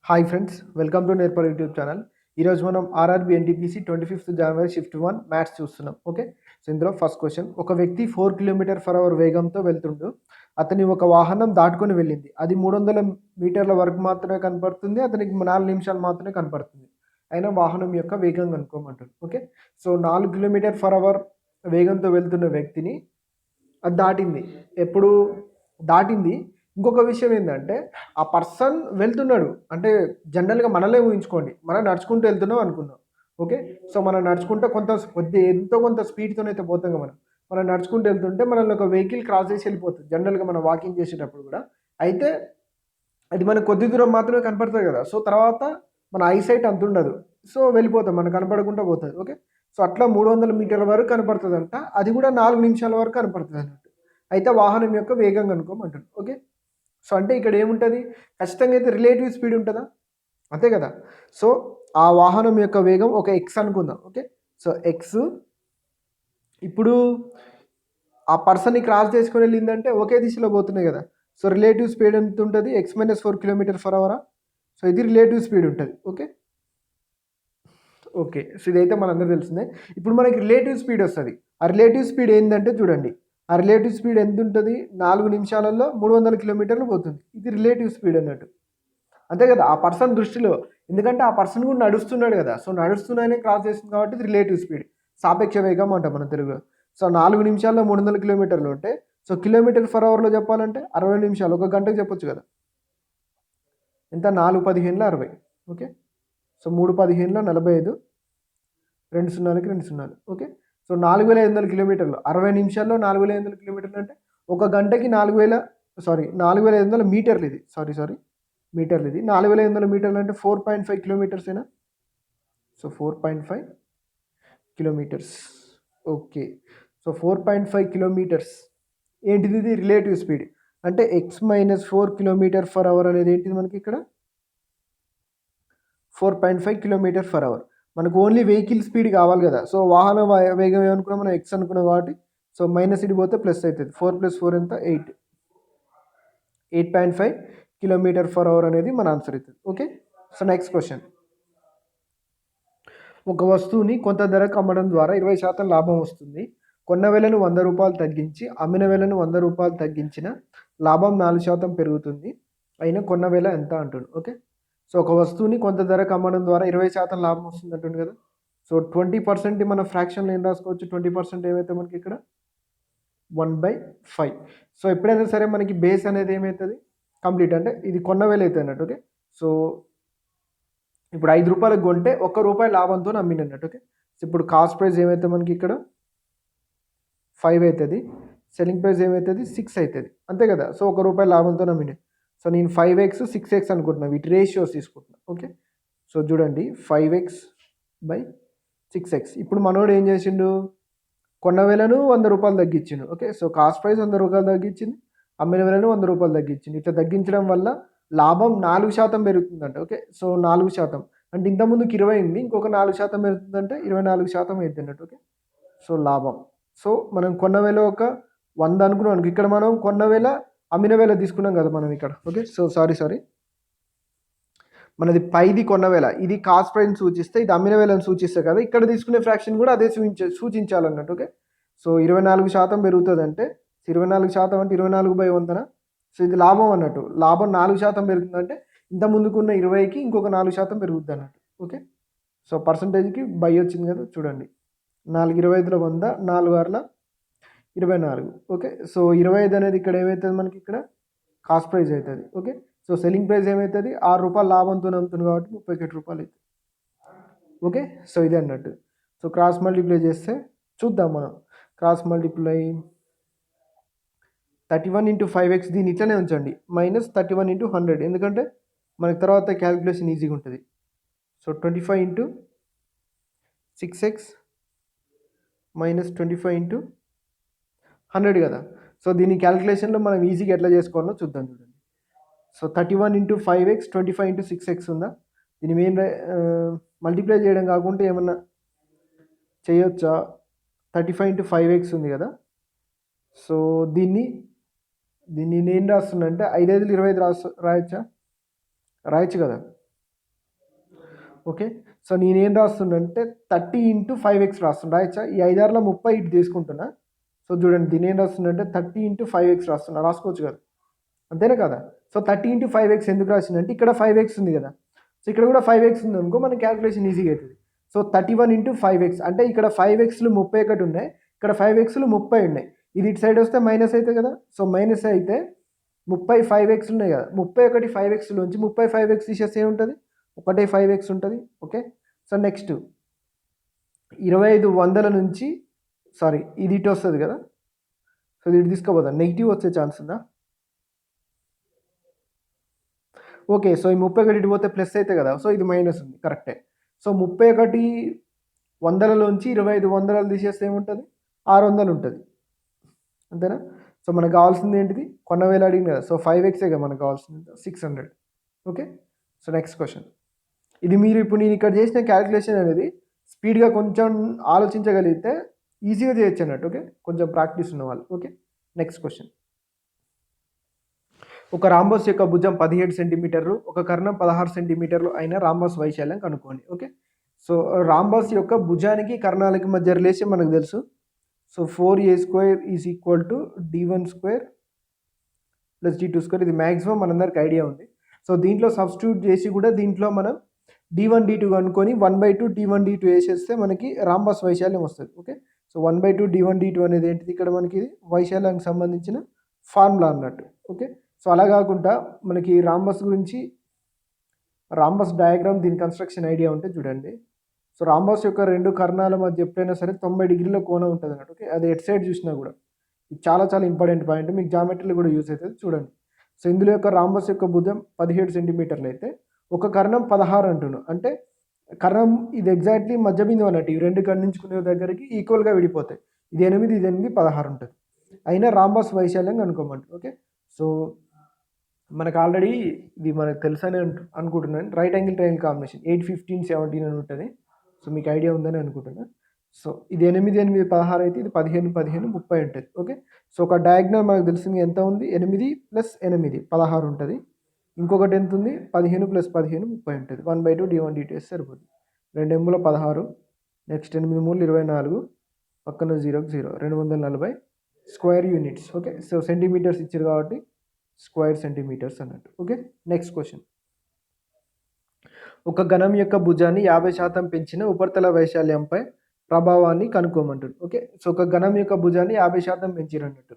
Hi friends, welcome to నేర్పర్ YouTube channel. ఈరోజు మనం RRB NTPC 25th January shift 1 maths చూస్తున్నాం. ఓకే, సో ఇందులో ఫస్ట్ క్వశ్చన్, ఒక వ్యక్తి 4 km/h వేగంతో వెళ్తుండు. అతని ఒక వాహనం దాటుకొని వెళ్ళింది. అది 300 మీటర్ల వరకు మాత్రమే కనపడుతుంది. అతనికి 4 నిమిషాలు మాత్రమే కనపడుతుంది. అయినా వాహనం యొక్క వేగం కనుక్కోమంటుంది. ఓకే, సో 4 km/h వేగంతో వెళ్తున్న వ్యక్తిని అది దాటింది. ఎప్పుడు దాటింది? ఇంకొక విషయం ఏంటంటే, ఆ పర్సన్ వెళ్తున్నాడు. అంటే జనరల్‌గా మనలే ఊహించుకోండి. మనం నడుచుకుంటూ వెళ్తున్నాం అనుకుందాం. ఓకే, సో మనం నడుచుకుంటూ ఎంతో కొంత స్పీడ్‌తోనైతే పోతాం కదా మనం. మనం నడుచుకుంటూ వెళ్తుంటే మనల్ని ఒక వెహికల్ క్రాస్ చేసి వెళ్ళిపోతుంది. జనరల్‌గా మనం వాకింగ్ చేసేటప్పుడు కూడా. అయితే అది మనకు కొద్ది దూరం మాత్రమే కనపడుతుంది కదా. సో తర్వాత మన ఐసైట్ అంత ఉండదు. సో వెళ్ళిపోతాం. మనకు కనపడకుండా పోతది. ఓకే, సో అట్లా 300 మీటర్ల వరకు కనపడుతదంట. అది కూడా 4 నిమిషాల వరకు కనపడుతదన్నట్టు. అయితే వాహనం యొక్క వేగం కనుక్కోమంటుండు. ఓకే, సో అంటే ఇక్కడ ఏముంటది? ఖచ్చితంగా అయితే రిలేటివ్ స్పీడ్ ఉంటదా? అంతే కదా. సో ఆ వాహనం యొక్క వేగం ఒక ఎక్స్ అనుకుందాం. ఓకే, సో ఎక్స్ ఇప్పుడు ఆ పర్సన్‌ని క్రాస్ చేసుకొని వెళ్ళిందంటే ఒకే దిశలో పోతున్నాయి కదా. సో రిలేటివ్ స్పీడ్ ఎంత ఉంటది? x-4 km/h. సో ఇది రిలేటివ్ స్పీడ్ ఉంటది. ఓకే, ఓకే, సో ఇదైతే మనందరికీ తెలిసిందే. ఇప్పుడు మనకి రిలేటివ్ స్పీడ్ వస్తది. ఆ రిలేటివ్ స్పీడ్ ఏందంటే చూడండి. ఆ రిలేటివ్ స్పీడ్ ఎంతుంటది? 4 నిమిషాలలో 300 కిలోమీటర్లు పోతుంది. ఇది రిలేటివ్ స్పీడ్ అన్నట్టు. అంతే కదా, ఆ పర్సన్ దృష్టిలో. ఎందుకంటే ఆ పర్సన్ కూడా నడుస్తున్నాడు కదా. సో నడుస్తూనే క్రాస్ చేస్తుంది కాబట్టి ఇది రిలేటివ్ స్పీడ్. సాపేక్ష వేగం అంటాం మనం తెలుగులో. సో 4 నిమిషాల్లో 300 కిలోమీటర్లు ఉంటే, సో km/hలో చెప్పాలంటే 60 నిమిషాలు. ఒక గంటకు చెప్పొచ్చు కదా. ఎంత? 4×15 = 60. Okay, so 3×15 = 45. 2 సున్నాలకి 2 సున్నాలు. ఓకే, సో 4500 కిలోమీటర్లు. 60 నిమిషాల్లో 4500 కిలోమీటర్లు అంటే ఒక గంటకి 4500 మీటర్లు ఇది. సారీ మీటర్లు ఇది. 4500 మీటర్లు అంటే 4.5 కిలోమీటర్సేనా? So 4.5 kilometres. Okay, so 4.5 kilometres ఏంటిది? ఇది రిలేటివ్ స్పీడ్. అంటే x-4 km/h అనేది ఏంటిది మనకి ఇక్కడ? 4.5 km/h. మనకు ఓన్లీ వెహికల్ స్పీడ్ కావాలి కదా. సో వాహన వేగం ఏమనుకున్నాం మనం? ఎక్స్ అనుకున్నాం కాబట్టి సో మైనస్ ఇటు పోతే ప్లస్ అవుతుంది. 4 + 4 ఎంత? 8. 8.5 km/h అనేది మన ఆన్సర్ అవుతుంది. ఓకే, సో నెక్స్ట్ క్వశ్చన్, ఒక వస్తువుని కొంత ధరకు అమ్మడం ద్వారా 20% లాభం వస్తుంది. కొన్న వేలను రూ. 100 తగ్గించి అమ్మిన వేలను రూ. 100 తగ్గించిన లాభం 4% పెరుగుతుంది. అయినా కొన్న వేల ఎంత అంటుండు. ఓకే, సో ఒక వస్తువుని కొంత ధరకు అమ్మడం ద్వారా 20% లాభం వస్తుంది అంటుండు కదా. సో 20% మన ఫ్రాక్షన్లో ఏం రాసుకోవచ్చు? 20% ఏమైతే మనకి ఇక్కడ 1/5. సో ఎప్పుడైనా సరే మనకి బేస్ అనేది ఏమవుతుంది? కంప్లీట్ అంటే ఇది కొన్న వేలు అవుతుంది అన్నట్టు. ఓకే, సో ఇప్పుడు రూ. 5 కొంటే ₹1 లాభంతో అమ్మినట్టు. ఓకే, సో ఇప్పుడు కాస్ట్ ప్రైస్ ఏమైతే మనకి ఇక్కడ 5 అవుతుంది. సెల్లింగ్ ప్రైస్ ఏమవుతుంది? 6 అవుతుంది. అంతే కదా. సో ₹1 లాభంతో అమ్మిన. సో నేను 5x 6x అనుకుంటున్నాను. వీటి రేషియోస్ తీసుకుంటున్నా. ఓకే, సో చూడండి 5x/6x. ఇప్పుడు మనోడు ఏం చేసిండు? కొన్న వేలను ₹100 తగ్గించిండు. ఓకే, సో కాస్ట్ ప్రైస్ ₹100 తగ్గించింది. అమ్మిన వేలను ₹100 తగ్గించింది. ఇట్లా తగ్గించడం వల్ల లాభం 4% పెరుగుతుందంట. ఓకే, సో 4% అంటే ఇంతకుముందుకు 20 ఉంది. ఇంకొక 4% పెరుగుతుందంటే 24% అవుతుంది అన్నట్టు. ఓకే, సో లాభం. సో మనం కొన్న వేల ఒక 100 అనుకున్నాం. ఇక్కడ మనం కొన్న వేల అమ్మిన వేల తీసుకున్నాం కదా మనం ఇక్కడ. ఓకే, సో సారీ మనది పైది కొన్న వేల, ఇది కాస్ట్ ప్రైస్ని సూచిస్తే, ఇది అమ్మిన వేలను సూచిస్తే కదా. ఇక్కడ తీసుకునే ఫ్రాక్షన్ కూడా అదే సూచించాలన్నట్టు. ఓకే, సో 24% పెరుగుతుందంటే 24% అంటే 24/100. సో ఇది లాభం అన్నట్టు. లాభం 4% పెరుగుతుందంటే ఇంత ముందుకున్న 20కి ఇంకొక 4% పెరుగుద్ది అన్నట్టు. ఓకే, సో పర్సంటేజ్కి బై వచ్చింది కదా. చూడండి 4×25 100, 4×6 24. ఓకే, సో 25 అనేది ఇక్కడ ఏమవుతుంది మనకి? ఇక్కడ కాస్ట్ ప్రైస్ అవుతుంది. ఓకే, సో సెల్లింగ్ ప్రైస్ ఏమవుతుంది? ₹6 లాభంతో అమ్ముతుంది కాబట్టి ₹31 అవుతుంది. ఓకే, సో ఇదే అన్నట్టు. సో క్రాస్ మల్టిప్లై చేస్తే చూద్దాం మనం. క్రాస్ మల్టిప్లై 31 × 5x, దీన్ని ఇట్లనే ఉంచండి. -31 × 100, ఎందుకంటే మనకి తర్వాత క్యాలిక్యులేషన్ ఈజీగా ఉంటుంది. సో 25 × 6x -25 × 100 కదా. సో దీని క్యాలిక్యులేషన్లో మనం ఈజీగా ఎట్లా చేసుకోవాలో చూద్దాం. చూడండి, సో 31 × 5x, 25 × 6x ఉందా? దీని మెయిన్ మల్టిప్లై చేయడం కాకుండా ఏమన్నా చేయొచ్చా? 35 × 5x ఉంది కదా. సో దీన్ని నేను ఏం రాస్తున్నా అంటే 5×5 = 25 రాయొచ్చా? రాయొచ్చు కదా. ఓకే. సో నేనేం రాస్తుండంటే 30 ఇంటూ 5x రాస్తున్నా. రాయచ్చా? ఈ 5 30 ఇటు తీసుకుంటున్నా. సో చూడండి దీనేం రాస్తుండంటే 30 ఇంటూ 5x రాస్తున్నా. రాసుకోవచ్చు కదా! అంతేనా కదా? సో 30 ఇంటూ 5x ఎందుకు రాసిందంటే ఇక్కడ 5x ఉంది కదా! సో ఇక్కడ కూడా 5x ఉందనుకో మనకి క్యాలిక్యులేషన్ ఈజీగా అవుతుంది. సో 31 ఇంటూ 5x అంటే ఇక్కడ 5xలు 31 ఉన్నాయి. ఇక్కడ 5xలు 30 ఉన్నాయి. ఇది ఇటు సైడ్ వస్తే మైనస్ అవుతుంది కదా! సో మైనస్ అయితే 30 5x ఉన్నాయి కదా! 31 5xలోంచి 30 5x తీసేస్తే ఏముంటది? ఒకటే 5x ఉంటది. ఓకే. సో నెక్స్ట్ 2500 నుంచి సారీ ఇది ఇటు వస్తది కదా! సో ఇది ఇటు తీసుకుపోదాం. నెగెటివ్ వచ్చే ఛాన్స్ ఉందా? ఓకే. సో ఈ 31 ఇటు పోతే ప్లస్ అయితే కదా! సో ఇది మైనస్ ఉంది. కరెక్టే. సో 31 వందలలోంచి 25 వందలు తీసేస్తే ఏముంటది? 600 ఉంటది. అంతేనా? సో మనకు కావాల్సింది ఏంటిది? కొన్న వేల అడిగింది కదా! సో 5xఏగా మనకు కావాల్సింది 600. ఓకే. So next question. ఇది మీరు ఇప్పుడు నేను ఇక్కడ చేసిన క్యాలిక్యులేషన్ అనేది స్పీడ్‌గా కొంచెం ఆలోచించగలిగితే ఈజీగా చేయొచ్చు అన్నట్టు. ఓకే. కొంచెం ప్రాక్టీస్ ఉన్నవాళ్ళు. ఓకే. Next question. ఒక రాంబోస్ యొక్క భుజం 17 సెంటీమీటర్లు, ఒక కర్ణం 16 సెంటీమీటర్లు అయిన రాంబోస్ వైశాల్యం కనుక్కోండి. ఓకే. సో రాంబోస్ యొక్క భుజానికి కర్ణాలకి మధ్య రిలేషన్ మనకు తెలుసు. So 4a² is equal to d1² plus d2² ఇది మ్యాక్సిమం మనందరికి ఐడియా ఉంది. సో దీంట్లో సబ్స్టిట్యూట్ చేసి కూడా దీంట్లో మనం d1 d2 కనుక్కొని 1/2 d1 d2 వేసేస్తే మనకి రాంబోస్ వైశాల్యం వస్తుంది. ఓకే. సో 1/2 d1 d2 అనేది ఏంటిది? ఇక్కడ మనకి వైశాల్యానికి సంబంధించిన ఫార్ములా అన్నట్టు. ఓకే. సో అలా కాకుండా మనకి రాంబస్ గురించి రాంబస్ డయాగ్రామ్ దీని కన్స్ట్రక్షన్ ఐడియా ఉంటే చూడండి. సో రాంబస్ యొక్క 2 కర్ణాల మధ్య ఎప్పుడైనా సరే 90 డిగ్రీల కోణం ఉంటుంది అన్నట్టు. ఓకే. అది ఎటు సైడ్ చూసినా కూడా ఇది చాలా చాలా ఇంపార్టెంట్ పాయింట్. మీకు జామెట్రీలో కూడా యూస్ అవుతుంది చూడండి. సో ఇందులో యొక్క రాంబస్ యొక్క భుజం 17 సెంటీమీటర్లు అయితే ఒక కర్ణం 16 అంటున్నాం. అంటే కర్ణం ఇది ఎగ్జాక్ట్లీ మధ్య బిందువు అన్నట్టు. ఈ 2 ఖండించుకునే దగ్గరికి ఈక్వల్గా విడిపోతాయి. ఇది 8 ఇది 8 16 ఉంటుంది. అయినా రాంబస్ వైశాల్యం కనుక్కోమంటారు. ఓకే. సో మనకు ఆల్రెడీ ఇది మనకు తెలుసని అనుకుంటున్నాను. రైట్ యాంగిల్ ట్రయాంగిల్ కాంబినేషన్ 8 15 17 అని ఉంటుంది. సో మీకు ఐడియా ఉందని అనుకుంటున్నా. సో ఇది 8 8 16 అయితే ఇది 15 15 30 ఉంటుంది. ఓకే. సో ఒక డయాగ్నల్ మనకు తెలిసింది ఎంత ఉంది? 8 + 8 16 ఉంటుంది. ఇంకొకటి ఎంత ఉంది? 15 + 15 30 ఉంటుంది. 1/2 d1 d2 వేస్తే సరిపోతుంది. 2 ఎమ్ముల 16 నెక్స్ట్ 8 3 24 పక్కన 0కి 0 240 square units. Okay. So centimetres ఇచ్చారు కాబట్టి స్క్వేర్ సెంటీమీటర్స్ అన్నట్టు. ఓకే. Next question. ఒక ఘనం యొక్క భుజాన్ని 50% పెంచిన ఉపరితల వైశాల్యంపై ప్రభావాన్ని కనుక్కోమంటారు. ఓకే. సో ఒక ఘనం యొక్క భుజాన్ని 50% పెంచిరు అన్నట్టు.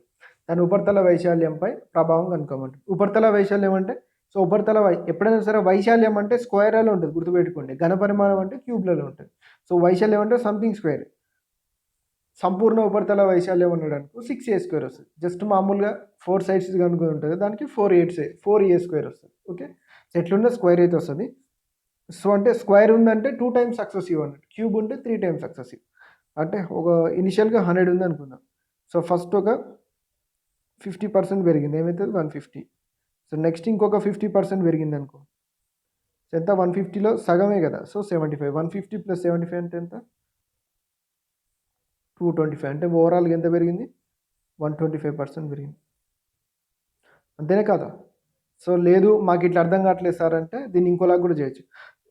దాని ఉపరితల వైశాల్యంపై ప్రభావం కనుక్కోమంటారు. ఉపరితల వైశాల్యం అంటే సో ఉపరితల ఎప్పుడైనా సరే వైశాల్యం అంటే స్క్వేర్లలో ఉంటుంది గుర్తుపెట్టుకోండి. ఘన పరిమాణం అంటే క్యూబ్లలో ఉంటుంది. సో వైశాల్యం అంటే సంథింగ్ స్క్వేర్. సంపూర్ణ ఉపరితల వైశాల్యం ఉండడానికి 6a² వస్తుంది. జస్ట్ మామూలుగా 4 సైడ్స్ కనుక్కొని ఉంటుంది. దానికి 4a² వస్తుంది. ఓకే. సో ఎట్లుంటే స్క్వేర్ అయితే వస్తుంది. సో అంటే స్క్వేర్ ఉందంటే 2 టైమ్స్ సక్సెసివ్ అన్నట్టు. క్యూబ్ ఉంటే 3 టైమ్స్ సక్సెసివ్. అంటే ఒక ఇనిషియల్గా 100 ఉంది అనుకుందాం. సో ఫస్ట్ ఒక 50% పెరిగింది. ఏమవుతుంది? 150. సో నెక్స్ట్ ఇంకొక 50% పెరిగింది అనుకో. సో ఎంత? 150లో సగమే కదా. సో 75. 150 + 75 అంటే ఎంత? 225. అంటే ఓవరాల్గా ఎంత పెరిగింది? 125% పెరిగింది. అంతేనే కదా? సో లేదు మాకు ఇట్లా అర్థం కావట్లేదు సార్ అంటే దీన్ని ఇంకోలాగా కూడా చేయొచ్చు.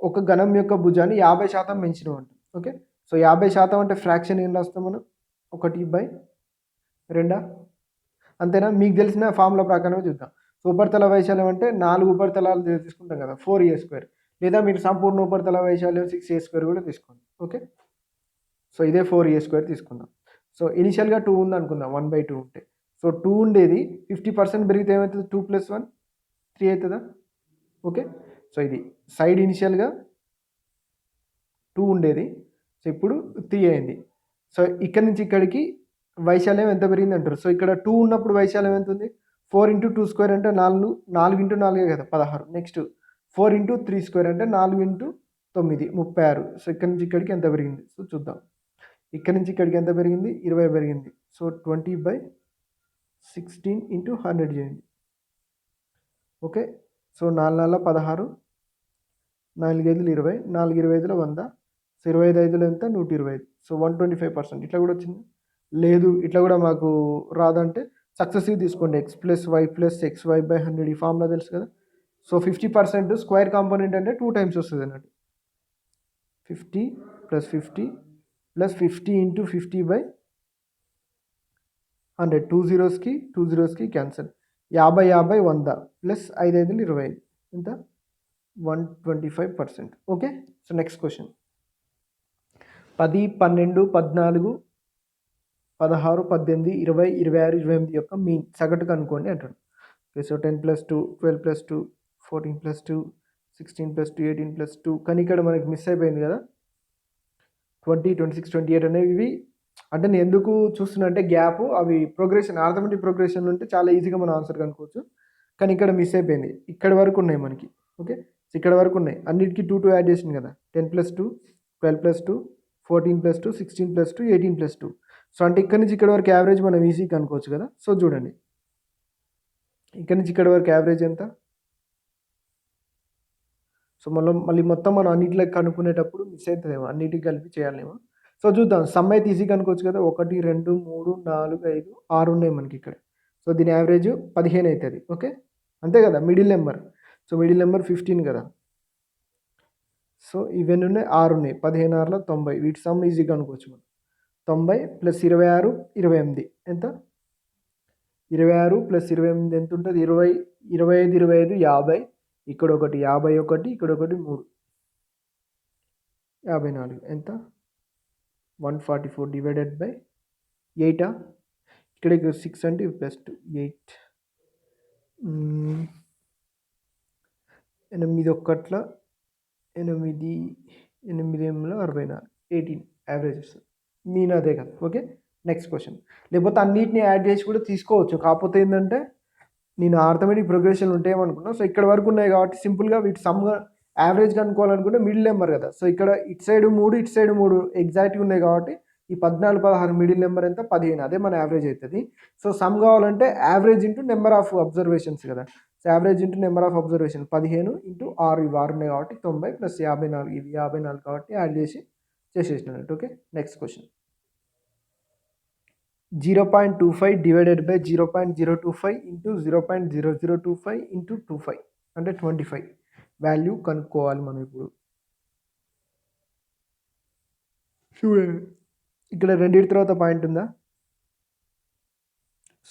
ఒక ఘనం యొక్క భుజాన్ని 50% పెంచినాం అంట. ఓకే. సో 50% అంటే ఫ్రాక్షన్ ఏం రాస్తాం మనం? 1/2 అంతేనా? మీకు తెలిసిన ఫార్ములా ప్రకారమే చూద్దాం. సో ఉపరితల వైశాల్యం అంటే 4 ఉపరితలాలు తీసుకుంటాం కదా 4a². లేదా మీరు సంపూర్ణ ఉపరితల వైశాల్యం 6a² కూడా తీసుకోండి. ఓకే. సో ఇదే 4a² తీసుకుందాం. సో ఇనిషియల్గా 2 ఉంది అనుకుందాం 1/2 ఉంటే. సో 2 ఉండేది 50% పెరిగితే ఏమవుతుంది? 2 + 1 3 అవుతుందా? ఓకే. సో ఇది సైడ్ ఇనిషియల్గా 2 ఉండేది. సో ఇప్పుడు 3 అయింది. సో ఇక్కడి నుంచి ఇక్కడికి వైశాల్యం ఎంత పెరిగింది అంటారు. సో ఇక్కడ 2 ఉన్నప్పుడు వైశాల్యం ఎంత ఉంది? 4 × 2² అంటే 4 4 × 4 కదా 16. నెక్స్ట్ 4 × 3² అంటే 4 × 9 36. సో ఇక్కడ నుంచి ఇక్కడికి ఎంత పెరిగింది? సో చూద్దాం. ఇక్కడ నుంచి ఇక్కడికి ఎంత పెరిగింది? 20 పెరిగింది. సో 20/16 × 100 చేయండి. ఓకే. సో 4 4 16 4 5 20 4 25 100. సో 25 5 ఎంత? 125. సో 125%. ఇట్లా కూడా వచ్చింది. లేదు ఇట్లా కూడా మాకు రాదంటే సక్సెసివ్ తీసుకోండి. x + y + xy/100 ఈ ఫార్ములా తెలుసు కదా. సో 50% స్క్వేర్ కాంపోనెంట్ అంటే 2 టైమ్స్ వస్తుంది అన్నట్టు. 50 plus 50 plus 50 into 50/100, 2 zeros cancel. 50 50 100 plus 5 5 25 ఎంత 125%. ఓకే. సో నెక్స్ట్ క్వశ్చన్ 10 12 14 16 18 20 26 28 యొక్క మీన్ సగటు కనుక్కోండి అంటాడు. ఓకే. సో 10 + 2 12 + 2 14 + 2 16 + 2 18 + 2 కానీ ఇక్కడ మనకి మిస్ అయిపోయింది కదా 20 26 28 అనేవి. అంటే నేను ఎందుకు చూస్తున్నా అంటే గ్యాప్ అవి ప్రోగ్రెషన్ ఆర్థమెటిక్ ప్రోగ్రెషన్ ఉంటే చాలా ఈజీగా మనం ఆన్సర్ కనుక్కోవచ్చు. కానీ ఇక్కడ మిస్ అయిపోయింది. ఇక్కడ వరకు ఉన్నాయి మనకి. ఓకే. సో ఇక్కడ వరకు ఉన్నాయి. అన్నిటికీ 2 యాడ్ చేసింది కదా 10 + 2 12 + 2 14 + 2 16 + 2 18 + 2. సో అంటే ఇక్కడ నుంచి ఇక్కడ వరకు యావరేజ్ మనం ఈజీ కనుక్కోవచ్చు కదా. సో చూడండి ఇక్కడ నుంచి ఇక్కడ వరకు యావరేజ్ ఎంత. సో మళ్ళీ మొత్తం మనం అన్నింటిలో కనుక్కునేటప్పుడు మిస్ అవుతుందేమో, అన్నిటికి కలిపి చేయాలేమో. సో చూద్దాం. సమ్ అయితే ఈజీ కనుక్కోవచ్చు కదా. 1 2 3 4 5 6 ఉన్నాయి మనకి ఇక్కడ. సో దీని యావరేజ్ 15 అవుతుంది. ఓకే. అంతే కదా middle number. So middle number 15 కదా. సో ఇవన్నీ ఉన్నాయి 6 ఉన్నాయి 15 6 90. వీటి సమ్ ఈజీ కనుక్కోవచ్చు మనం. 90 + 26 28 ఎంత 26 + 28 ఎంత ఉంటుంది 20 25 25 50. ఇక్కడ ఒకటి 51 ఇక్కడ ఒకటి 3 54 ఎంత 144 డివైడెడ్ బై 8. ఇక్కడ 6 అంటే +2 8 8 ఒకట్ల 8 8 64 18 యావరేజ్ వస్తుంది. మీన్ అదే కదా. ఓకే. Next question. లేకపోతే అన్నిటిని యాడ్ చేసి కూడా తీసుకోవచ్చు. కాకపోతే ఏంటంటే నేను ఆర్థమెటిక్ ప్రోగ్రెషన్ ఉంటాయేమనుకున్నా. సో ఇక్కడ వరకు ఉన్నాయి కాబట్టి సింపుల్గా వీటి సమ్గా యావరేజ్ కనుక్కోవాలనుకుంటే మిడిల్ నెంబర్ కదా. సో ఇక్కడ ఇటు సైడ్ 3 ఇటు సైడ్ 3 ఎగ్జాక్ట్గా ఉన్నాయి కాబట్టి ఈ 14 16 మిడిల్ నెంబర్ ఎంత 15 అదే మన యావరేజ్ అవుతుంది. సో సమ్ కావాలంటే average into number of observations కదా. So average into number of observation 15 into 6 ఇవి 6 ఉన్నాయి కాబట్టి 90 + 54 ఇవి 54 కాబట్టి యాడ్ చేసి చేసేసినట్టు. Okay. Next question 0.25 divided by 0.025 into 0.0025 into 25 అంటే 25 వాల్యూ కనుక్కోవాలి మనం ఇప్పుడు. ఇక్కడ రెండింటి తర్వాత పాయింట్ ఉందా.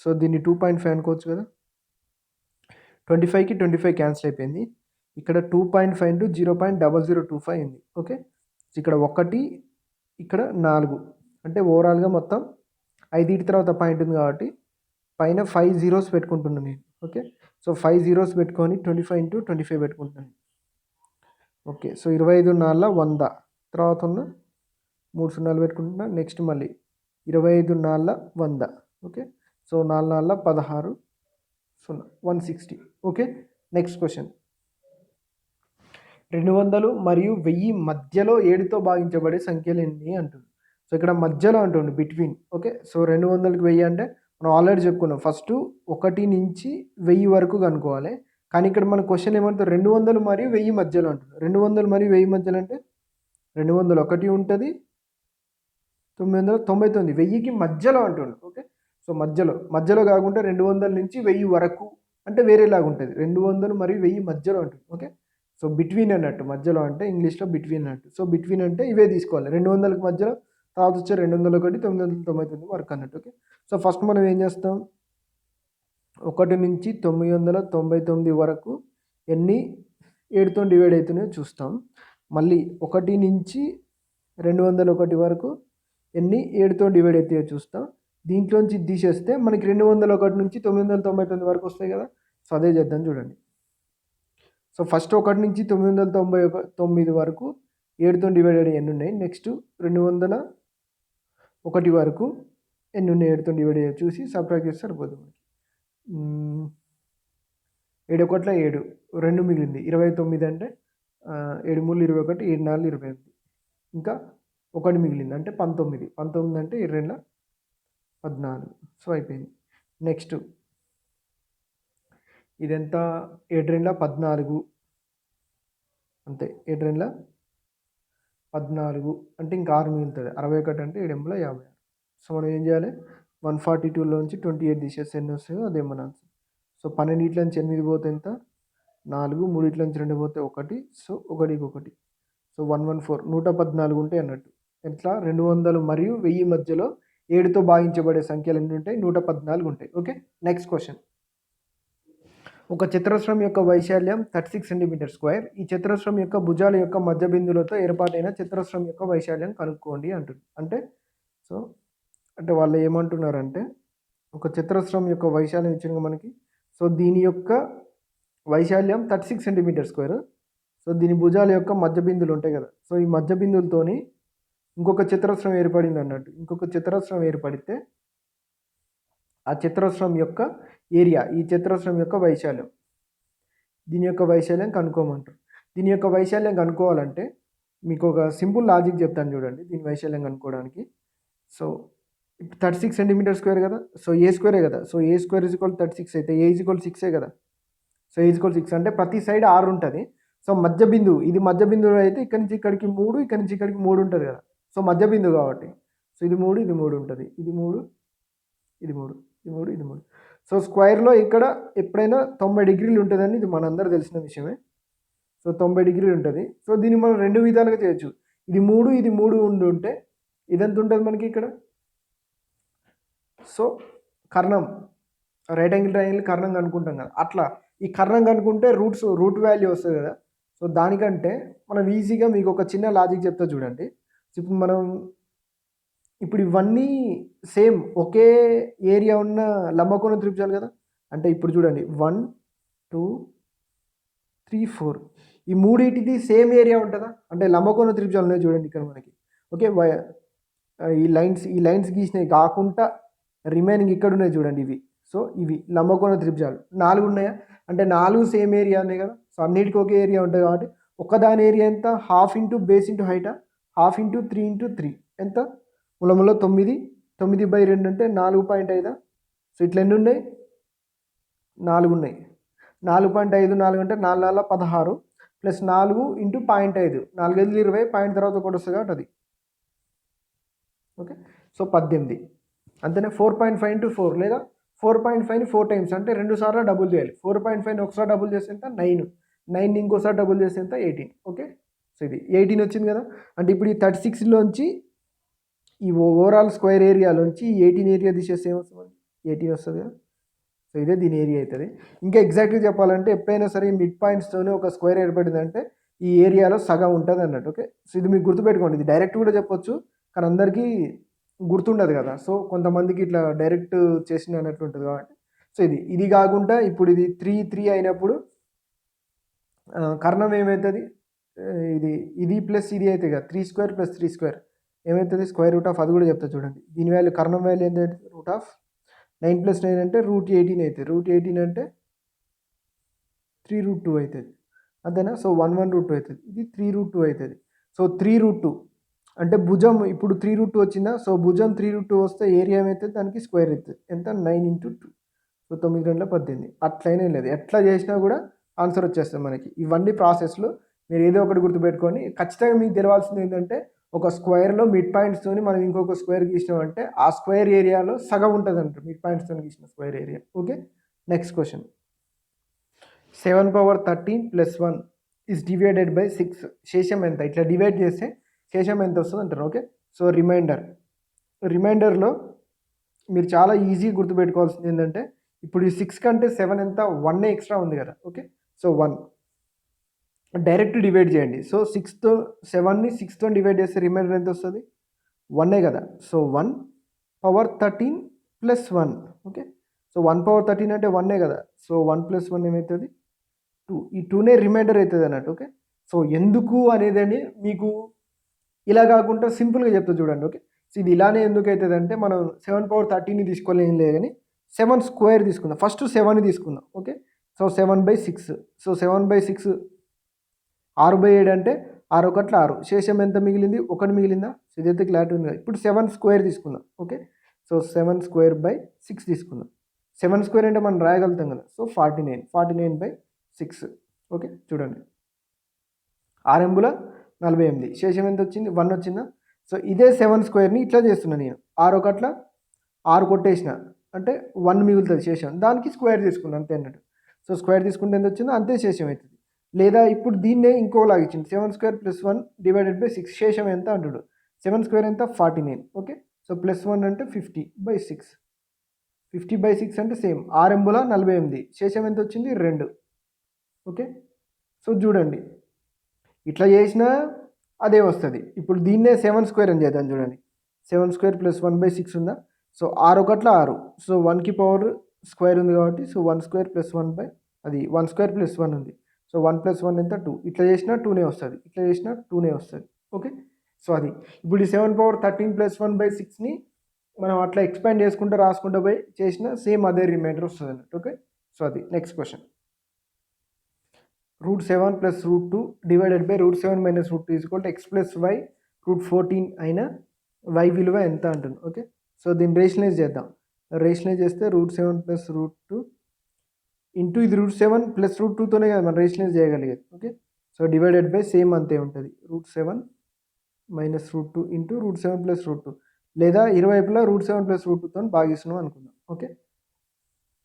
సో దీన్ని 2.5 అనుకోవచ్చు కదా. 25కి 25 క్యాన్సిల్ అయిపోయింది. ఇక్కడ 2.5 ఇంటూ 0.0025 ఉంది. ఓకే. ఇక్కడ 1 ఇక్కడ 4 అంటే ఓవరాల్గా మొత్తం 5 తర్వాత పాయింట్ ఉంది కాబట్టి పైన 5 zeros పెట్టుకుంటున్నాను నేను. ఓకే. సో 5 zeros పెట్టుకొని 25 ఇంటూ 25 పెట్టుకుంటున్నాను. ఓకే. సో 25 4 100 తర్వాత ఉన్న 3 సున్నాలు పెట్టుకుంటున్నా. నెక్స్ట్ మళ్ళీ 25 4 100. Okay. So 4 4 16 0 160. Okay. Next question 200 మరియు 1000 మధ్యలో 7తో భాగించబడే సంఖ్యలు ఎన్ని అంటుంది. సో ఇక్కడ మధ్యలో అంటుండు బిట్వీన్. ఓకే. సో 200కి 1000 అంటే మనం ఆల్రెడీ చెప్పుకున్నాం. ఫస్ట్ 1 నుంచి 1000 వరకు కనుక్కోవాలి. కానీ ఇక్కడ మన క్వశ్చన్ ఏమంటారు 200 మరియు 1000 మధ్యలో అంటుంది. 200 మరియు 1000 మధ్యలో అంటే 201 ఉంటుంది 999 1000కి మధ్యలో అంటుండు. ఓకే. సో మధ్యలో కాకుండా 200 నుంచి 1000 వరకు అంటే వేరేలాగా ఉంటుంది. 200 మరియు 1000 మధ్యలో ఉంటుంది. ఓకే. సో బిట్వీన్ అన్నట్టు మధ్యలో అంటే ఇంగ్లీష్లో బిట్వీన్ అన్నట్టు. సో బిట్వీన్ అంటే ఇవే తీసుకోవాలి. 200కి మధ్యలో తర్వాత వచ్చే 201 999 వరకు అన్నట్టు. ఓకే. సో ఫస్ట్ మనం ఏం చేస్తాం 1 నుంచి 999 వరకు ఎన్ని 7తో డివైడ్ అవుతున్నాయో చూస్తాం. మళ్ళీ 1 నుంచి 201 వరకు ఎన్ని 7తో డివైడ్ అవుతాయో చూస్తాం. దీంట్లోంచి తీసేస్తే మనకి 201 నుంచి 999 వరకు వస్తాయి కదా. సో అదే చేద్దాం చూడండి. సో ఫస్ట్ 1 నుంచి 999 వరకు 7తో డివైడ్ అయ్యి ఎన్ని ఉన్నాయి. నెక్స్ట్ 201 వరకు ఎన్ని ఉన్నాయి 7తో డివైడ్ అయ్యి చూసి సబ్ట్రాక్ట్ చేస్తే సరిపోతుంది. 7 1 7 2 మిగిలింది 29 అంటే 7 3 21 7 4 28 ఇంకా 1 మిగిలింది అంటే 19 అంటే 2 14. సో అయిపోయింది. నెక్స్ట్ ఇదెంత 7 14 అంతే 7 14 అంటే ఇంకా 6 మిగులుతుంది 61 అంటే 7 56. సో మనం ఏం చేయాలి 142లోంచి 28 తీసేస్తే ఎన్ని వస్తాయో అదే మన ఆన్సర్. సో 12 నుంచి 8 పోతే ఎంత 4 3 నుంచి 2 పోతే 1. సో 1కి 1 సో 114 114 ఉంటాయి అన్నట్టు. ఎట్లా 200 మరియు 1000 మధ్యలో 7తో భాగించబడే సంఖ్యలు ఎన్ని ఉంటాయి? 114 ఉంటాయి. ఓకే. Next question. ఒక చతురస్రం యొక్క వైశాల్యం 36 సెంటీమీటర్ స్క్వేర్. ఈ చతురస్రం యొక్క భుజాల యొక్క మధ్య బిందువులతో ఏర్పాటైన చతురస్రం యొక్క వైశాల్యం కనుక్కోండి అంటుంది. అంటే వాళ్ళు ఏమంటున్నారంటే ఒక చతురస్రం యొక్క వైశాల్యం ఇచ్చింది మనకి. సో దీని యొక్క వైశాల్యం 36 సెంటీమీటర్ స్క్వేర్. సో దీని భుజాల యొక్క మధ్య బిందువులు ఉంటాయి కదా. సో ఈ మధ్య బిందువులతోని ఇంకొక చతురస్రం ఏర్పడింది అన్నట్టు. ఇంకొక చతురస్రం ఏర్పడితే ఆ చతురస్రం యొక్క ఏరియా, ఈ చతురస్రం యొక్క వైశాల్యం, దీని యొక్క వైశాల్యం కనుక్కోమంటారు. దీని యొక్క వైశాల్యం కనుక్కోవాలంటే మీకు ఒక సింపుల్ లాజిక్ చెప్తాను చూడండి దీని వైశాల్యం కనుక్కోవడానికి. సో ఇప్పుడు 36 సెంటీమీటర్ స్క్వేర్ కదా. సో ఏ స్క్వేరే కదా. So A square is equal 36 అయితే ఏ ఈజ్ ఈక్వల్ 6 కదా. సో ఏ ఈజ్ ఈక్వల్ 6 అంటే ప్రతి సైడ్ 6 ఉంటుంది. సో మధ్య బిందువు, ఇది మధ్య బిందువు అయితే ఇక్కడి నుంచి ఇక్కడికి 3, ఇక్కడి నుంచి ఇక్కడికి 3 ఉంటుంది కదా. సో మధ్య బిందువు కాబట్టి సో ఇది 3, ఇది 3 ఉంటుంది. ఇది 3, ఇది 3, ఇది 3, ఇది 3. సో స్క్వేర్లో ఇక్కడ ఎప్పుడైనా 90 డిగ్రీలు ఉంటుందని ఇది మనందరూ తెలిసిన విషయమే. సో 90 డిగ్రీలు ఉంటుంది. సో దీన్ని మనం 2 విధాలుగా చేయొచ్చు. ఇది 3, ఇది 3 ఉంటే ఇదెంత ఉంటుంది మనకి ఇక్కడ. సో కర్ణం, రైట్ యాంగిల్ ట్రయాంగిల్ కర్ణం కనుక్కుంటాం కదా. అట్లా ఈ కర్ణం కనుక్కుంటే రూట్ వాల్యూ వస్తుంది కదా. సో దానికంటే మనం ఈజీగా మీకు ఒక చిన్న లాజిక్ చెప్తా చూడండి. ఇప్పుడు ఇవన్నీ సేమ్ ఒకే ఏరియా ఉన్న లంబకోణ త్రిభుజాలు కదా. అంటే ఇప్పుడు చూడండి 1, 2, 3, 4 ఈ మూడింటిది సేమ్ ఏరియా ఉంటుందా? అంటే లంబకోణ త్రిభుజాలు ఉన్నాయి చూడండి ఇక్కడ మనకి. ఓకే. ఈ లైన్స్ గీసినవి కాకుండా రిమైనింగ్ ఇక్కడ ఉన్నాయి చూడండి ఇవి. సో ఇవి లంబకోణ త్రిభుజాలు 4 ఉన్నాయా? అంటే 4 సేమ్ ఏరియా ఉన్నాయి కదా. సో అన్నిటికీ ఒకే ఏరియా ఉంటుంది కాబట్టి ఒకదాని ఏరియా ఎంత? హాఫ్ ఇంటూ బేస్ ఇంటూ హైటా, హాఫ్ ఇంటూ 3 ఇంటూ 3 ఎంత? మూలములో 9, 9/2 అంటే 4.5. సో ఇట్లా ఎన్ని ఉన్నాయి? 4 ఉన్నాయి. 4.54 అంటే 4 16 ప్లస్ 4 ఇంటూ 0.5, 4 5 20, పాయింట్ తర్వాత ఒకటి వస్తుంది కాబట్టి అది. ఓకే. సో 18 అంతేనా. 4.5 ఇంటూ 4 లేదా 4.5ని 4 టైమ్స్ అంటే 2 సార్లు డబుల్ చేయాలి. 4.5ని ఒకసారి డబుల్ చేస్తే ఎంత? 9. 9ని ఇంకోసారి డబుల్ చేస్తే ఎంత? 18. ఓకే. సో ఇది 18 వచ్చింది కదా. అంటే ఇప్పుడు ఈ 36లోంచి ఈ ఓవరాల్ స్క్వేర్ ఏరియాలోంచి 18 ఏరియా తీసేస్తే ఏమొస్తుంది? 18 వస్తుంది కదా. సో ఇదే దీని ఏరియా అవుతుంది. ఇంకా ఎగ్జాక్ట్గా చెప్పాలంటే ఎప్పుడైనా సరే మిడ్ పాయింట్స్తోనే ఒక స్క్వేర్ ఏర్పడిందంటే ఈ ఏరియాలో సగం ఉంటుంది అన్నట్టు. ఓకే. సో ఇది మీకు గుర్తుపెట్టుకోండి. ఇది డైరెక్ట్ కూడా చెప్పొచ్చు కానీ అందరికీ గుర్తుండదు కదా. సో కొంతమందికి ఇట్లా డైరెక్ట్ చేసిన అన్నట్లు ఉంటుంది కాబట్టి. సో ఇది కాకుండా ఇప్పుడు ఇది 3, 3 అయినప్పుడు కర్ణం ఏమవుతుంది? ఇది ప్లస్ ఇది అయితే కదా 3² + 3² ఏమవుతుంది? స్క్వేర్ రూట్ ఆఫ్ అది కూడా చెప్తా చూడండి. దీని వాల్యూ కర్ణం వాల్యూ ఏంటంటే రూట్ ఆఫ్ 9 + 9 అంటే √18 అవుతుంది. √18 అంటే 3√2 అవుతుంది అంతేనా. సో 1/√2 అవుతుంది. ఇది 3√2 అవుతుంది. సో 3√2 అంటే భుజం ఇప్పుడు 3√2 వచ్చిందా. సో భుజం 3√2 వస్తే ఏరియా ఏమవుతుంది? దానికి స్క్వేర్ అవుతుంది. ఎంత? 9 × 2. సో 9 × 2 = 18. అట్లయినా లేదు, ఎట్లా చేసినా కూడా ఆన్సర్ వచ్చేస్తుంది మనకి. ఇవన్నీ ప్రాసెస్లో మీరు ఏదో ఒకటి గుర్తుపెట్టుకొని ఖచ్చితంగా మీకు తెలవాల్సింది ఏంటంటే ఒక స్క్వేర్లో మిడ్ పాయింట్స్తోని మనం ఇంకొక స్క్వేర్ గీసినామంటే ఆ స్క్వేర్ ఏరియాలో సగం ఉంటుంది అంటారు మిడ్ పాయింట్స్తో గీసిన square area. Okay. Next question. 7^13 + 1 is divided by 6. శేషం ఎంత? ఇట్లా డివైడ్ చేస్తే శేషం ఎంత వస్తుంది అంటారు. ఓకే. సో రిమైండర్లో మీరు చాలా ఈజీగా గుర్తుపెట్టుకోవాల్సింది ఏంటంటే ఇప్పుడు ఈ 6 కంటే 7 ఎంత? 1 ఎక్స్ట్రా ఉంది కదా. ఓకే. సో 1 డైరెక్ట్ డివైడ్ చేయండి. సో 7ని 6తో డివైడ్ చేస్తే రిమైండర్ ఎంత వస్తుంది? 1 కదా. సో 1^13 + 1. ఓకే. సో 1^13 అంటే 1 కదా. సో 1 + 1 ఏమవుతుంది? 2. ఈ 2నే రిమైండర్ అవుతుంది అన్నట్టు. ఓకే. సో ఎందుకు అనేదని మీకు ఇలా కాకుండా సింపుల్గా చెప్తా చూడండి. ఓకే. సో ఇది ఇలానే ఎందుకు అవుతుంది అంటే మనం 7^13ని తీసుకోలేం లేదు కానీ 7² తీసుకుందాం. ఫస్ట్ 7ని తీసుకుందాం. ఓకే. సో 7/6. సో 7/6 6/7 అంటే 6 × 1 6. శేషం ఎంత మిగిలింది? 1 మిగిలిందా? సో ఇదైతే క్లారిటీ ఉంది కదా. ఇప్పుడు 7² తీసుకుందాం. ఓకే. సో 7²/6 తీసుకుందాం. 7² అంటే మనం రాయగలుగుతాం కదా. సో 49/6. ఓకే. చూడండి 6 48. శేషం ఎంత వచ్చింది? 1 వచ్చిందా? సో ఇదే 7²ని ఇట్లా చేస్తున్నాను నేను. 6 × 1 6 కొట్టేసిన అంటే 1 మిగులుతుంది శేషం. దానికి స్క్వేర్ తీసుకున్నాను అంతే అన్నట్టు. సో స్క్వేర్ తీసుకుంటే ఎంత వచ్చిందో అంతే శేషం అవుతుంది. లేదా ఇప్పుడు దీన్నే ఇంకోలాగా ఇచ్చింది 7² + 1 / 6 శేషం ఎంత అంటాడు. 7² ఎంత 49. ఓకే, సో +1 అంటే 50/6. 50/6 అంటే సేమ్ 6 48, శేషం ఎంత వచ్చింది 2. ఓకే, సో చూడండి ఇట్లా చేసినా అదే వస్తుంది. ఇప్పుడు దీన్నే 7² అని చేద్దాం చూడండి. 7² + 1/6 ఉందా, సో 6 ఒకట్ల 6, సో 1కి పవర్ స్క్వేర్ ఉంది కాబట్టి సో 1² + 1 అది 1² + 1 ఉంది, సో 1 + 1 ఎంత 2. ఇట్లా చేసినా 2నే వస్తుంది, ఇట్లా చేసినా 2నే వస్తుంది. ఓకే, సో అది ఇప్పుడు ఈ 7 + 1/6ని మనం అట్లా ఎక్స్పాండ్ చేసుకుంటూ రాసుకుంటూ పోయి చేసిన సేమ్ అదే రిమైండర్ వస్తుంది అన్నట్టు. ఓకే, సో అది నెక్స్ట్ క్వశ్చన్. √7 + √2 / √7 - √2 x + y √14 అయిన y విలువ ఎంత అంటుంది. ఓకే, సో దీన్ని రేషనలైజ్ చేద్దాం. రేషనలైజ్ చేస్తే √7 + √2 ఇంటూ ఇది √7 + √2తోనే కదా మనం రేషనలైజ్ చేయగలిగేది. Okay, so divided by same అంతే ఉంటుంది, √7 - √2 ఇంటూ √7 + √2, లేదా ఇరువైపులా √7 + √2తో భాగిస్తున్నాం అనుకుందాం. ఓకే,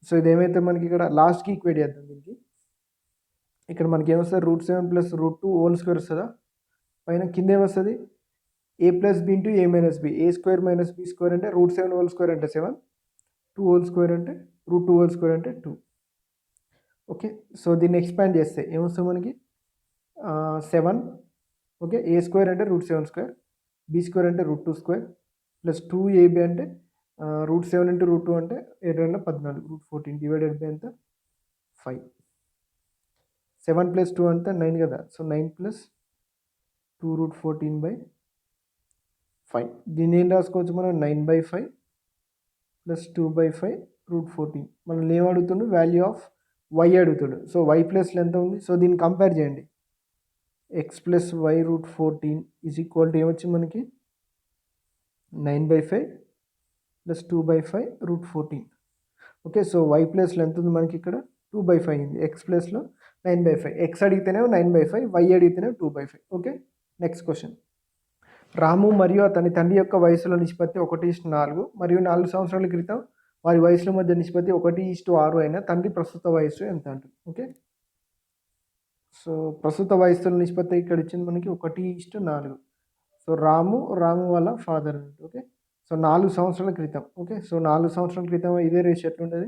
సో ఇదేమైతే మనకి ఇక్కడ లాస్ట్కి ఈక్వేట్ చేద్దాం దీనికి. ఇక్కడ మనకి ఏమొస్తుంది, √7 + √2 హోల్ స్క్వేర్ వస్తుందా, పైన కింద ఏమొస్తుంది a + b into a - b, a² - b² అంటే √7 హోల్ స్క్వేర్ అంటే 7, 2 హోల్ స్క్వేర్ అంటే √2 హోల్ స్క్వేర్ అంటే 2. ఓకే, సో దీన్ని ఎక్స్పాండ్ చేస్తే ఏమొస్తుంది మనకి 7. ఓకే, a² అంటే √7², b² అంటే √2² ప్లస్ 2ab అంటే √7 × √2 అంటే 7 14, √14 డివైడెడ్ బై ఎంత 5. 7 + 2 అంతా 9 కదా, సో 9 + 2 √14/5. దీన్ని ఏం రాసుకోవచ్చు మనం 9/5 + 2/5 √14. మనల్ని ఏం అడుగుతుండు, వాల్యూ ఆఫ్ y అడుగుతాడు. సో y ప్లస్లో ఎంత ఉంది, సో దీన్ని కంపేర్ చేయండి. x + y √14 = ఏమొచ్చింది మనకి 9/5 + 2/5 √14. ఓకే, సో y ప్లస్లో ఎంత ఉంది మనకి ఇక్కడ 2/5 అయింది, x ప్లస్లో 9/5. x అడిగితేనేమో 9/5, y అడిగితేనేమో 2/5. Okay, next question. రాము మరియు అతని తండ్రి యొక్క వయసులో నిష్పత్తి 1:4 మరియు 4 సంవత్సరాల క్రితం వారి వయసుల మధ్య నిష్పత్తి 1:6 అయిన తండ్రి ప్రస్తుత వయస్సు ఎంత అంటుంది. ఓకే, సో ప్రస్తుత వయస్సుల నిష్పత్తి ఇక్కడ ఇచ్చింది మనకి 1:4. సో రాము వాళ్ళ ఫాదర్ అన్నట్టు. ఓకే, సో 4 సంవత్సరాల క్రితం. ఓకే, సో 4 సంవత్సరాల క్రితం ఇదే రేషియో ఎట్లుంటుంది,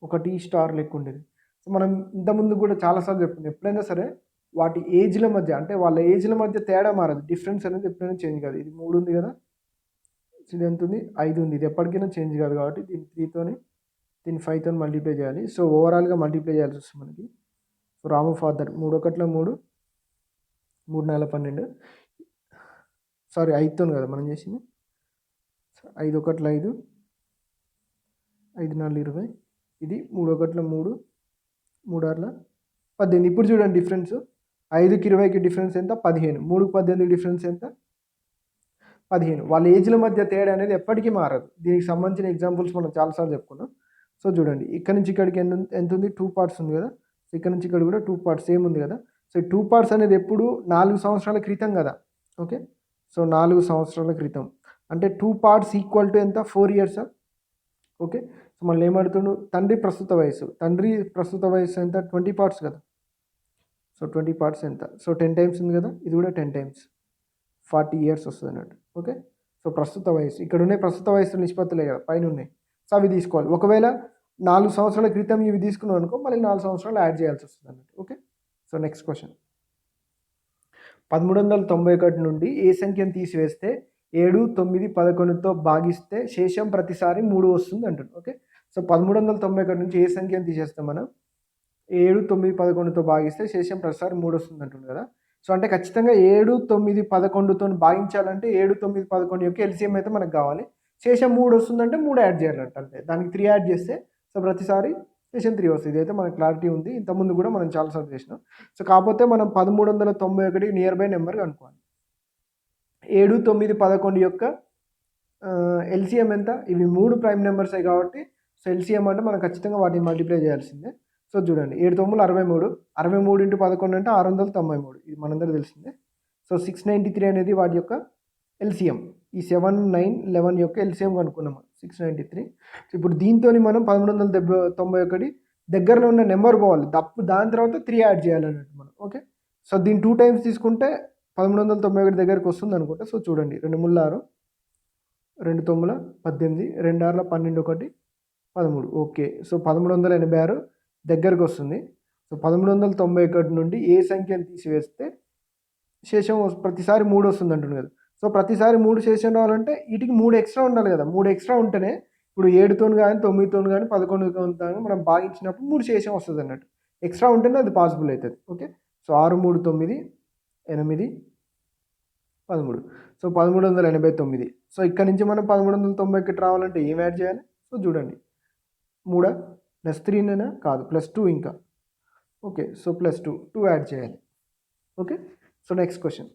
1:6 లెక్క ఉండేది. సో మనం ఇంతకుముందు కూడా చాలాసార్లు చెప్పుకున్నాం, ఎప్పుడైనా సరే వాటి ఏజ్ల మధ్య అంటే వాళ్ళ ఏజ్ల మధ్య తేడా మారదు, డిఫరెన్స్ అనేది ఎప్పుడైనా చేంజ్ కాదు. ఇది 3 ఉంది కదా, ఇది ఎంత ఉంది 5 ఉంది, ఇది ఎప్పటికైనా చేంజ్ కాదు కాబట్టి దీన్ని 3తోని దీన్ని 5తో మల్టిప్లై చేయాలి. సో ఓవరాల్గా మల్టిప్లై చేయాల్సి వస్తుంది మనకి. సో రాము ఫాదర్ 3 × 1 = 3, 3 × 4 = 12, సారీ 5తో కదా మనం చేసింది, 5 × 1 = 5, 5 × 4 = 20, ఇది 3 × 1 = 3, 3 × 6 = 18. ఇప్పుడు చూడండి డిఫరెన్స్, 5కి 20కి డిఫరెన్స్ ఎంత 15, 3కి 18 డిఫరెన్స్ ఎంత 15. వాళ్ళ ఏజ్ల మధ్య తేడా అనేది ఎప్పటికీ మారదు. దీనికి సంబంధించిన ఎగ్జాంపుల్స్ మనం చాలాసార్లు చెప్పుకున్నాం. సో చూడండి ఇక్కడ నుంచి ఇక్కడికి ఎంత ఉంది 2 పార్ట్స్ ఉంది కదా, సో ఇక్కడ నుంచి ఇక్కడ కూడా 2 పార్ట్స్ సేమ్ ఉంది కదా. సో 2 పార్ట్స్ అనేది ఎప్పుడు 4 సంవత్సరాల క్రితం కదా. ఓకే, సో 4 సంవత్సరాల క్రితం అంటే 2 పార్ట్స్ ఈక్వల్ టు ఎంత 4 ఇయర్స్. ఓకే, సో మళ్ళీ ఏమడుతుండు, తండ్రి ప్రస్తుత వయసు ఎంత 20 పార్ట్స్ కదా, సో 20 పార్ట్స్ ఎంత, సో 10 టైమ్స్ ఉంది కదా, ఇది కూడా 10 టైమ్స్ 40 ఇయర్స్ వస్తుంది అన్నట్టు. ఓకే, సో ప్రస్తుత వయసు ఇక్కడ ఉన్నాయి, ప్రస్తుత వయసు నిష్పత్తులే కదా పైన ఉన్నాయి, సో అవి తీసుకోవాలి. ఒకవేళ 4 సంవత్సరాల క్రితం ఇవి తీసుకున్నాం అనుకో, మళ్ళీ 4 సంవత్సరాలు యాడ్ చేయాల్సి వస్తుంది అన్నట్టు. Okay, so next question. 1391 నుండి ఏ సంఖ్యను తీసివేస్తే 7, 9, 11తో భాగిస్తే శేషం ప్రతిసారి 3 వస్తుంది అంటుంది. ఓకే, సో 1391 నుంచి ఏ సంఖ్యను తీసేస్తాం మనం, 7, 9, 11తో భాగిస్తే శేషం ప్రతిసారి 3 వస్తుంది అంటుంది కదా. సో అంటే ఖచ్చితంగా 7, 9, 11తో భాగించాలంటే 7, 9, 11 యొక్క ఎల్సిఎం అయితే మనకు కావాలి. శేషం 3 వస్తుందంటే 3 యాడ్ చేయాలంట, అంతే. దానికి 3 యాడ్ చేస్తే సో ప్రతిసారి శేషం 3 వస్తుంది. ఇదైతే మనకు క్లారిటీ ఉంది, ఇంతకుముందు కూడా మనం చాలాసార్లు చేసినాం. సో కాకపోతే మనం 1391 నియర్ బై నెంబర్ కనుక్కోవాలి. 7, 9, 11 యొక్క ఎల్సిఎం ఎంత, ఇవి 3 ప్రైమ్ నెంబర్సే కాబట్టి సో ఎల్సిఎం అంటే మనం ఖచ్చితంగా వాటిని మల్టిప్లై చేయాల్సిందే. సో చూడండి 7 9 63, 63 × 11 అంటే 693, ఇది మనందరూ తెలిసిందే. సో 693 అనేది వాటి యొక్క ఎల్సిఎం. ఈ 7, 9, 11 యొక్క ఎల్సిఎం కనుక్కున్నాం 693. సో ఇప్పుడు దీంతో మనం 1391 దగ్గరలో ఉన్న నెంబర్ పోవాలి, దాని తర్వాత 3 యాడ్ చేయాలన్నట్టు మనం. ఓకే, సో దీన్ని 2 టైమ్స్ తీసుకుంటే 1191 దగ్గరికి వస్తుంది అనుకుంటా. సో చూడండి, 2 3 6, 2 9 18, 2 6 12, 1 13. ఓకే, సో 1386 దగ్గరకు వస్తుంది. సో 1391 నుండి ఏ సంఖ్యను తీసివేస్తే శేషం ప్రతిసారి 3 వస్తుంది అంటుంది కదా. సో ప్రతిసారి 3 శేషం రావాలంటే వీటికి 3 ఎక్స్ట్రా ఉండాలి కదా. 3 ఎక్స్ట్రా ఉంటేనే ఇప్పుడు 7తో కానీ 9తో కానీ 11తో కానీ మనం భాగించినప్పుడు 3 శేషం వస్తుంది అన్నట్టు. ఎక్స్ట్రా ఉంటేనే అది పాసిబుల్ అవుతుంది. Okay, so 6 3 9 8 13. సో 1389. సో ఇక్కడ నుంచి మనం 1391 రావాలంటే ఏం యాడ్ చేయాలి? సో చూడండి, 3 +3నేనా? కాదు, +2 ఇంకా. ఓకే, సో +2 యాడ్ చేయాలి. Okay, so next question.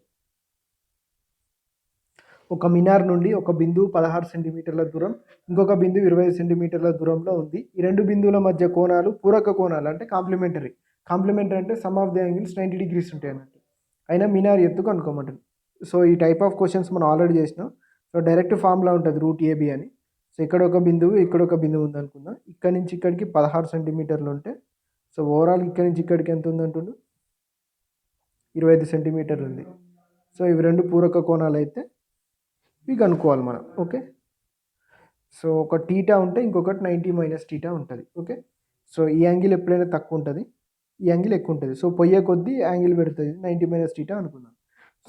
ఒక మినార్ నుండి ఒక బిందువు 16 సెంటీమీటర్ల దూరం, ఇంకొక బిందువు 25 సెంటీమీటర్ల దూరంలో ఉంది. ఈ రెండు బిందువుల మధ్య కోణాలు పూరక కోణాలు, అంటే కాంప్లిమెంటరీ. కాంప్లిమెంటరీ అంటే some of the angles 90 degrees ఉంటాయి అన్నట్టు. అయినా మినార్ ఎత్తు కనుక్కోమంటుంది. సో ఈ టైప్ ఆఫ్ క్వశ్చన్స్ మనం ఆల్రెడీ చేసినాం. సో డైరెక్ట్ ఫార్ములా ఉంటుంది √AB అని. సో ఇక్కడ ఒక బిందువు, ఇక్కడ ఒక బిందువు ఉంది అనుకుందాం. ఇక్కడ నుంచి ఇక్కడికి 16 సెంటీమీటర్లు ఉంటే, సో ఓవరాల్ ఇక్కడ నుంచి ఇక్కడికి ఎంత ఉంది అంటుండు? 25 సెంటీమీటర్లు ఉంది. సో ఇవి రెండు పూరక కోణాలు అయితే ఇవి కనుక్కోవాలి మనం. ఓకే, సో ఒక టీటా ఉంటే ఇంకొకటి 90 - θ ఉంటుంది. ఓకే, సో ఈ యాంగిల్ ఎప్పుడైనా తక్కువ ఉంటుంది, ఈ యాంగిల్ ఎక్కువ ఉంటుంది. సో పొయ్యే కొద్దీ యాంగిల్ పెడుతుంది. 90 - θ అనుకుందాం.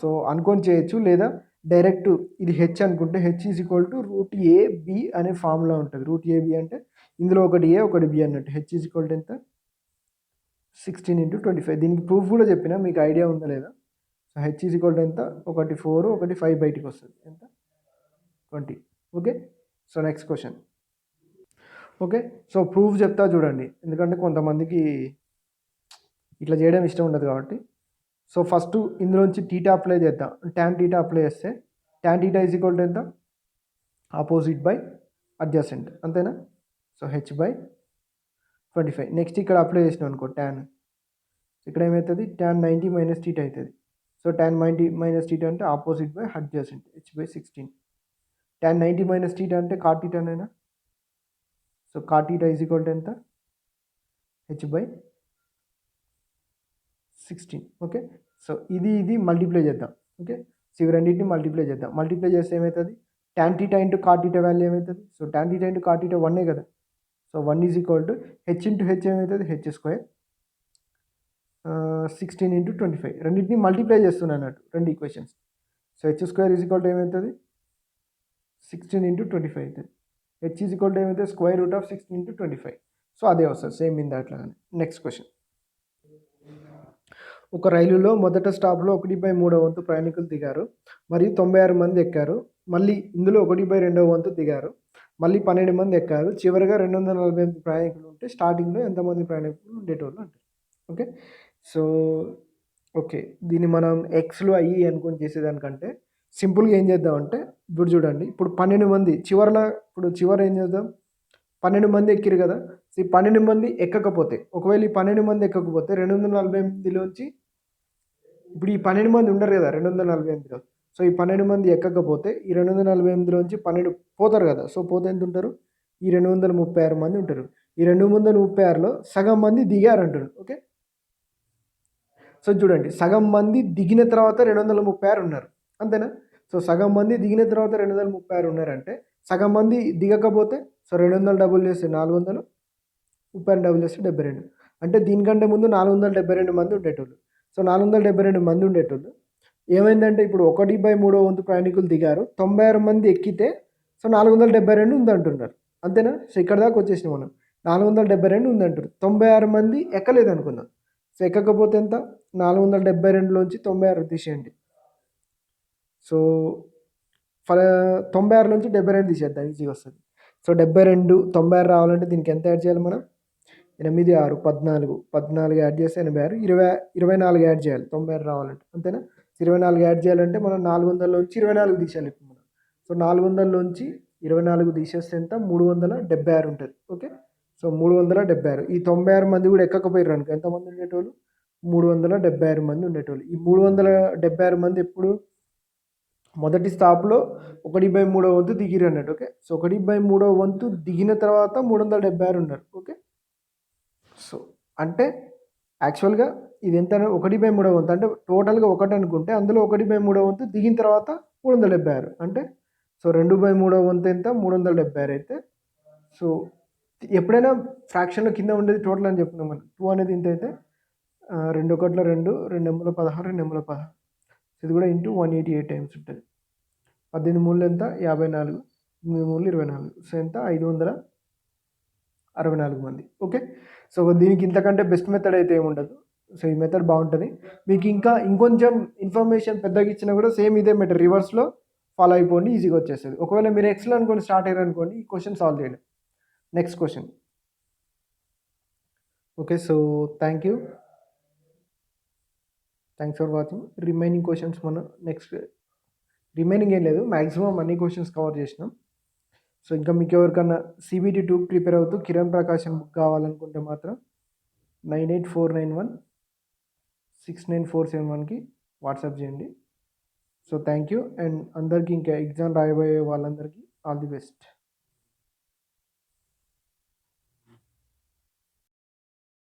సో అనుకొని చేయొచ్చు, లేదా డైరెక్ట్ ఇది హెచ్ అనుకుంటే H is equal to √AB అనే ఫార్ములా ఉంటుంది. √AB అంటే ఇందులో ఒకటి ఏ ఒకటి బి అన్నట్టు. హెచ్ ఈజ్ ఈక్వల్ టు ఎంత? 16 × 25. దీనికి ప్రూఫ్ కూడా చెప్పినా, మీకు ఐడియా ఉందా లేదా? So H is equal to ఎంత? ఒకటి 4, ఒకటి 5 బయటికి వస్తుంది. ఎంత? 20. Okay, so next question. Okay, so proof చెప్తా చూడండి, ఎందుకంటే కొంతమందికి ఇట్లా చేయడం ఇష్టం ఉండదు కాబట్టి. సో ఫస్ట్ ఇందులోంచి టీటా అప్లై చేద్దాం. tan θ అప్లై చేస్తే tan θ ఈజ్ ఈక్వల్ టు ఎంత? ఆపోజిట్ బై అడ్జసెంట్, అంతేనా? So h/25. నెక్స్ట్ ఇక్కడ అప్లై చేసినాం అనుకో tan, ఇక్కడ ఏమవుతుంది? tan 90 - θ అవుతుంది. సో tan 90 - θ అంటే opposite by adjacent, h/16. tan 90 - θ అంటే cot θ నేనా? So cot θ is equal to ఎంత? h/16. ఓకే, సో ఇది మల్టిప్లై చేద్దాం. ఓకే, సో ఇవి రెండింటిని మల్టిప్లై చేద్దాం. మల్టిప్లై చేస్తే ఏమవుతుంది? tan θ × cot θ వాల్యూ ఏమవుతుంది? సో tan θ × cot θ 1 కదా. So 1 is equal to h × h ఏమవుతుంది? h². 16 × 25. రెండింటిని మల్టిప్లై చేస్తున్నాను అన్నట్టు, రెండు equations. So h² is equal to ఏమవుతుంది? 16 × 25 అవుతుంది. h ఈజ్ ఈక్వల్ టు ఏమవుతుంది? √16 × 25. సో అదే వస్తుంది, సేమ్ ఇన్ దాట్లాగానే. Next question. ఒక రైలులో మొదట స్టాప్లో 1/3 వంతు ప్రయాణికులు దిగారు మరియు 96 మంది ఎక్కారు. మళ్ళీ ఇందులో 1/2 వంతు దిగారు, మళ్ళీ 12 మంది ఎక్కారు. చివరిగా 248 ప్రయాణికులు ఉంటే స్టార్టింగ్లో ఎంతమంది ప్రయాణికులు ఉండేటోళ్ళు అంటారు. ఓకే, సో ఓకే, దీన్ని మనం ఎక్స్లో అయ్యి అనుకొని చేసేదానికంటే సింపుల్గా ఏం చేద్దామంటే, ఇప్పుడు చూడండి, ఇప్పుడు 12 మంది చివర ఏం చేద్దాం? 12 మంది ఎక్కిరు కదా. ఈ 12 మంది ఎక్కకపోతే, ఒకవేళ ఈ 12 మంది ఎక్కకపోతే 248లోంచి, ఇప్పుడు ఈ 12 మంది ఉండరు కదా 248లో. సో ఈ 12 మంది ఎక్కకపోతే ఈ 248లోంచి 12 పోతారు కదా. సో పోతే ఎంత ఉంటారు? ఈ 236 మంది ఉంటారు. ఈ 236లో సగం మంది దిగారు అంటారు. ఓకే, సో చూడండి, సగం మంది దిగిన తర్వాత 236 ఉన్నారు, అంతేనా? సో సగం మంది దిగిన తర్వాత 236 ఉన్నారంటే, సగం మంది దిగకపోతే, సో 200 డబుల్ చేస్తే 400, 32 డబుల్ చేస్తే 72. అంటే దీనికంటే ముందు 472 మంది ఉండేటోళ్ళు. సో 472 మంది ఉండేటోళ్ళు ఏమైందంటే, ఇప్పుడు 1/3 వంతు ప్రయాణికులు దిగారు, 96 మంది ఎక్కితే, సో 472 ఉందంటున్నారు, అంతేనా? సో ఇక్కడ దాకా వచ్చేసినాం మనం. 472 ఉందంటారు, 96 మంది ఎక్కలేదు అనుకుందాం. సో ఎక్కకపోతే ఎంత? 472లోంచి 96 తీసేయండి. సో 96 నుంచి 72 తీసేద్దాం, ఈజీగా వస్తుంది. సో 72, 96 రావాలంటే దీనికి ఎంత యాడ్ చేయాలి మనం? 8, 6, 14, 14 యాడ్ చేస్తే 86, 24 యాడ్ చేయాలి 96 రావాలంటే, అంతేనా? 24 యాడ్ చేయాలంటే మనం 400లోంచి 24 తీసేయాలి ఇప్పుడు మనం. సో 400లోంచి 24 తీసేస్తే ఎంత? 376 ఉంటుంది. Okay, so 376. ఈ 96 మంది కూడా ఎక్కకపోయారు అనుకో, ఎంతమంది ఉండేటోళ్ళు? 376 మంది ఉండేటోళ్ళు. ఈ 376 మంది ఎప్పుడు? మొదటి స్టాప్లో 1/3 వంతు దిగిరు అన్నట్టు. ఓకే, సో 1/3 వంతు దిగిన తర్వాత 376 ఉన్నారు. ఓకే, సో అంటే యాక్చువల్‌గా ఇది ఎంత 1/3 వంతు అంటే టోటల్‌గా 1 అనుకుంటే అందులో 1/3 వంతు దిగిన తర్వాత 376 అంటే సో 2/3 వంతు ఎంత 376 అయితే సో ఎప్పుడైనా ఫ్రాక్షన్‌లో కింద ఉండేది టోటల్ అని చెప్పుకున్నాం మనం. 2 అనేది ఇంత అయితే 2 ఒకట్ల 2, 2 ఎనిమిదిల 16, 2 ఎనిమిదిల 16 ఇది కూడా ఇంటూ 188 టైమ్స్ ఉంటది. 18 మూడులు ఎంత 54, 8 మూడులు 24 సో ఎంత 564 మంది. ఓకే. సో దీనికి ఇంతకంటే బెస్ట్ మెథడ్ అయితే ఏముండదు. సో ఈ మెథడ్ బాగుంటది. మీకు ఇంకా ఇంకొంచెం ఇన్ఫర్మేషన్ పెద్దగా ఇచ్చినా కూడా సేమ్ ఇదే మెథడ్ రివర్స్‌లో ఫాలో అయిపోండి ఈజీగా వచ్చేస్తది. ఒకవేళ మీరు ఎక్స్‌లో అనుకోని స్టార్ట్ అయ్యారనుకోండి ఈ క్వెషన్ సాల్వ్ చేయలేం. Next question. Okay. So thank you. Thanks for watching. Remaining questions మనం నెక్స్ట్ రిమైనింగ్ ఏం లేదు. మాక్సిమం అన్ని క్వెషన్స్ కవర్ చేసినాం. సో ఇంకా మీకు ఎవరికన్నా CBT 2 ప్రిపేర్ అవుతూ కిరణ్ ప్రకాశం బుక్ కావాలనుకుంటే మాత్రం 9849169471కి వాట్సాప్ చేయండి. సో థ్యాంక్ యూ అండ్ అందరికీ ఇంకా ఎగ్జామ్ రాయబోయే వాళ్ళందరికీ ఆల్ ది బెస్ట్.